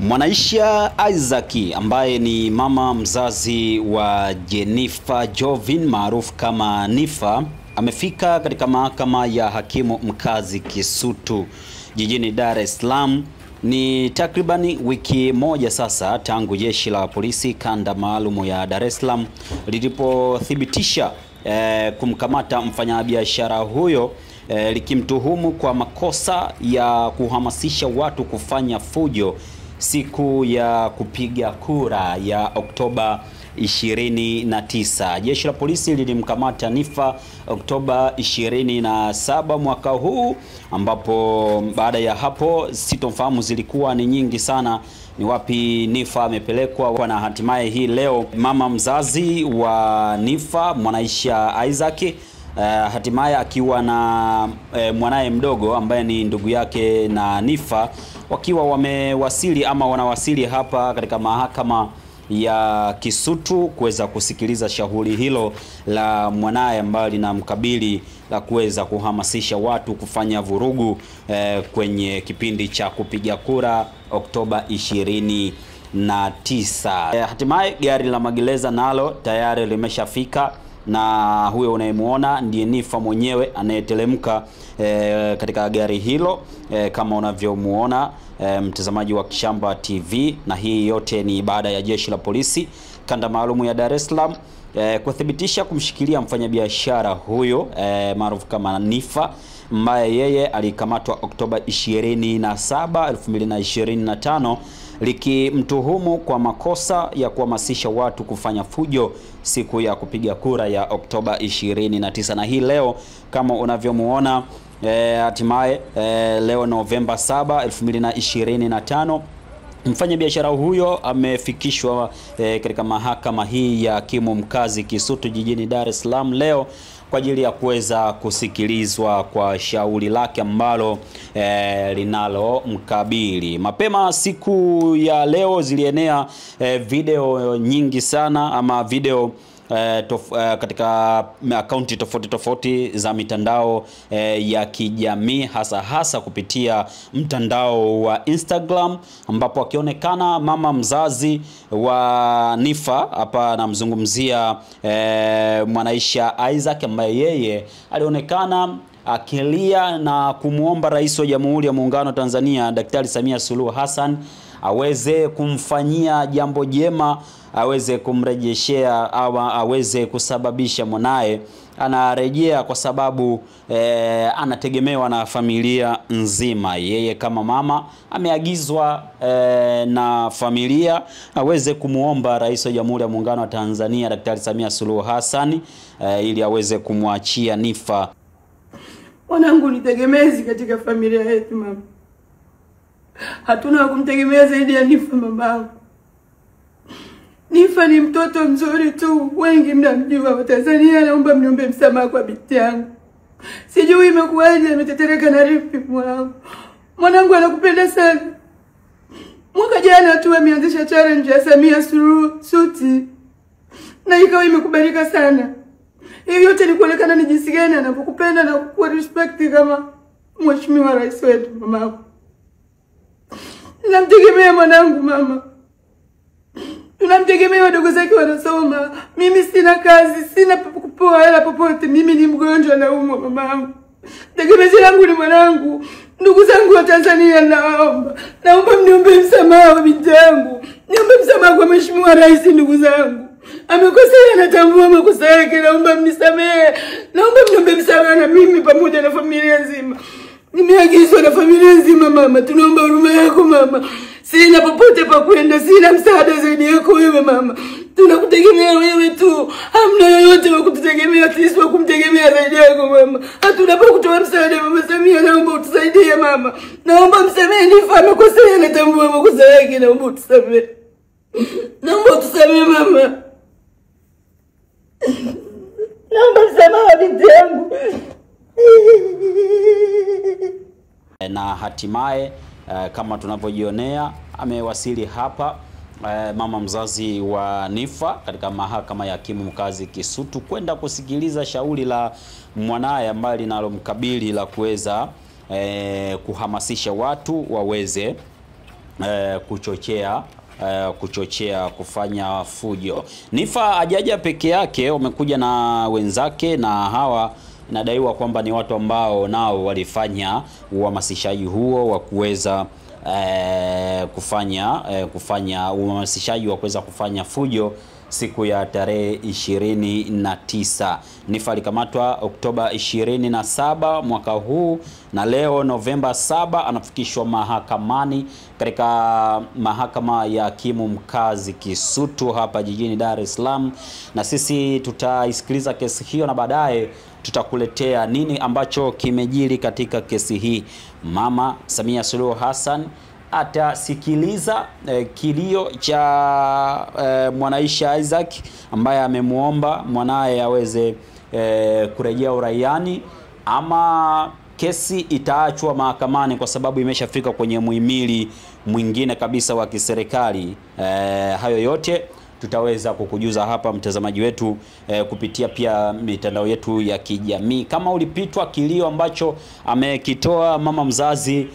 Mwanaisha Isaac ambaye ni mama mzazi wa Jennifer Jovin maarufu kama Nifa amefika katika mahakama ya hakimu mkazi Kisutu jijini Dar es Salaam. Ni takribani wiki moja sasa tangu jeshi la polisi kanda maalumu ya Dar es Salaam lilipothibitisha kumkamata mfanyabiashara huyo likimtuhumu kwa makosa ya kuhamasisha watu kufanya fujo siku ya kupiga kura ya Oktoba 29. Jeshi la polisi lilimkamata Nifa Oktoba 27 mwaka huu, ambapo baada ya hapo sitomfahamu zilikuwa ni nyingi sana ni wapi Nifa amepelekwa, na hatimaye hii leo mama mzazi wa Nifa Mwanaisha Isaac hatimaye akiwa na mwanae mdogo ambaye ni ndugu yake na Nifa wakiwa wamewasili ama wanawasili hapa katika mahakama ya Kisutu kuweza kusikiliza shauri hilo la mwanae ambaye linamkabili la kuweza kuhamasisha watu kufanya vurugu kwenye kipindi cha kupiga kura Oktoba 29. Hatimaye gari la magereza nalo tayari limeshafika, na huyo unayemuona ndiye Nifa mwenyewe anayetelemka katika gari hilo kama unavyomuona mtazamaji wa Kishamba TV. Na hii yote ni baada ya jeshi la polisi kanda maalumu ya Dar es Salaam kuthibitisha kumshikilia mfanyabiashara huyo maarufu kama Nifa, ambaye yeye alikamatwa Oktoba 27, 2025 likimtuhumu kwa makosa ya kuhamasisha watu kufanya fujo siku ya kupiga kura ya Oktoba 29. Na hii leo kama unavyomuona hatimaye leo Novemba 7, 2025 mfanyabiashara huyo amefikishwa katika mahakama hii ya hakimu mkazi Kisutu jijini Dar es Salaam leo kwa ajili ya kuweza kusikilizwa kwa shauri lake ambalo linalo mkabili. Mapema siku ya leo zilienea video nyingi sana ama video katika akaunti tofauti za mitandao ya kijamii hasa kupitia mtandao wa Instagram, ambapo akionekana mama mzazi wa Nifa, hapa namzungumzia Mwanaisha Isaac, ambaye yeye alionekana akilia na kumuomba Rais wa Jamhuri ya Muungano wa Tanzania Daktari Samia Suluhu Hassan aweze kumfanyia jambo jema, aweze kumrejeshea au aweze kusababisha mwanae anarejea, kwa sababu anategemewa na familia nzima. Yeye kama mama ameagizwa na familia aweze kumuomba Rais wa Jamhuri ya Muungano wa Tanzania Daktari Samia Suluhu Hassan ili aweze kumwachia Nifa. Mwanangu ni tegemezi katika familia yetu mama. Hatuna kumtegemea zaidi ya Nifa mamangu. Nifa ni mtoto mzuri tu, wengi mnamjua wa Tanzania. Naomba mniombe msamaha kwa binti yangu. Sijui imekuwaje ametetereka na ripi mwanangu. Mwanangu anakupenda sana. Mwaka jana tu ameanzisha challenge ya Samia Suluhu Suti na ikawa imekubalika sana. Hiyo yote ni kuonekana ni jinsi gani anakupenda na kukuwa respect kama mheshimiwa rais wetu mamangu. Namtegemea mwanangu mama. Tunamtegemea wadogo zake wanasoma. Mimi sina kazi, sina kupoa hela popote. Mimi ni mgonjwa na umwa mamangu. Tegemezi langu ni mwanangu. Ndugu zangu wa Tanzania naomba mniombe msamaha wa binti yangu. Niombe msamaha kwa mheshimiwa rais. Ndugu zangu amekosea, natambua makosa yake, naomba mnisamehe. Naomba mniombe msamaha na mimi pamoja na familia nzima. Nimeagizwa na familia nzima mama, tunaomba huruma yako mama. Sina popote pa kwenda, sina msaada zaidi yako wewe mama. Tunakutegemea wewe tu. Hamna yoyote wa kututegemea, sisi wa kumtegemea zaidi yako mama. Hatuna pa kutoa msaada mama Samia, naomba utusaidie mama. Naomba msamehe Nifa, amekosea, natambua makosa yake, naomba utusamehe. Naomba utusamehe mama. Naomba msamaha binti yangu. Na hatimaye kama tunavyojionea amewasili hapa mama mzazi wa Nifa katika mahakama ya hakimu mkazi Kisutu kwenda kusikiliza shauri la mwanae ambaye linalomkabili la kuweza kuhamasisha watu waweze kuchochea kufanya fujo. Niffer hajaja peke yake, wamekuja na wenzake, na hawa inadaiwa kwamba ni watu ambao nao walifanya uhamasishaji huo wa kuweza kufanya uhamasishaji wa kuweza kufanya fujo siku ya tarehe 29. Niffer alikamatwa Oktoba 27 mwaka huu, na leo Novemba 7 anafikishwa mahakamani katika mahakama ya hakimu mkazi Kisutu hapa jijini Dar es Salaam, na sisi tutaisikiliza kesi hiyo na baadaye tutakuletea nini ambacho kimejiri katika kesi hii. Mama Samia Suluhu Hassan atasikiliza kilio cha Mwanaisha Isaac ambaye amemuomba mwanae aweze kurejea uraiani, ama kesi itaachwa mahakamani kwa sababu imeshafika kwenye muhimili mwingine kabisa wa kiserikali. Hayo yote tutaweza kukujuza hapa mtazamaji wetu kupitia pia mitandao yetu ya kijamii. Kama ulipitwa kilio ambacho amekitoa mama mzazi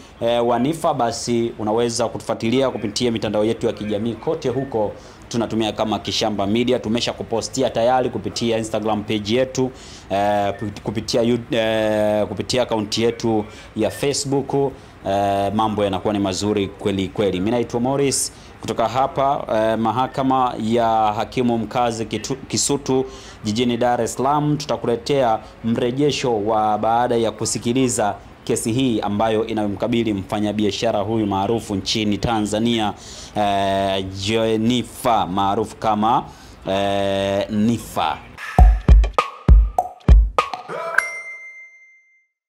wa Niffer, basi unaweza kutufuatilia kupitia mitandao yetu ya kijamii kote huko. Tunatumia kama Kishamba Media. Tumesha kupostia tayari kupitia Instagram page yetu, kupitia account yetu ya Facebook. Mambo yanakuwa ni mazuri kweli kweli. Mimi naitwa Morris kutoka hapa mahakama ya hakimu mkazi Kisutu jijini Dar es Salaam. Tutakuletea mrejesho wa baada ya kusikiliza kesi hii ambayo inamkabili mfanyabiashara huyu maarufu nchini Tanzania, Niffer maarufu kama Niffer.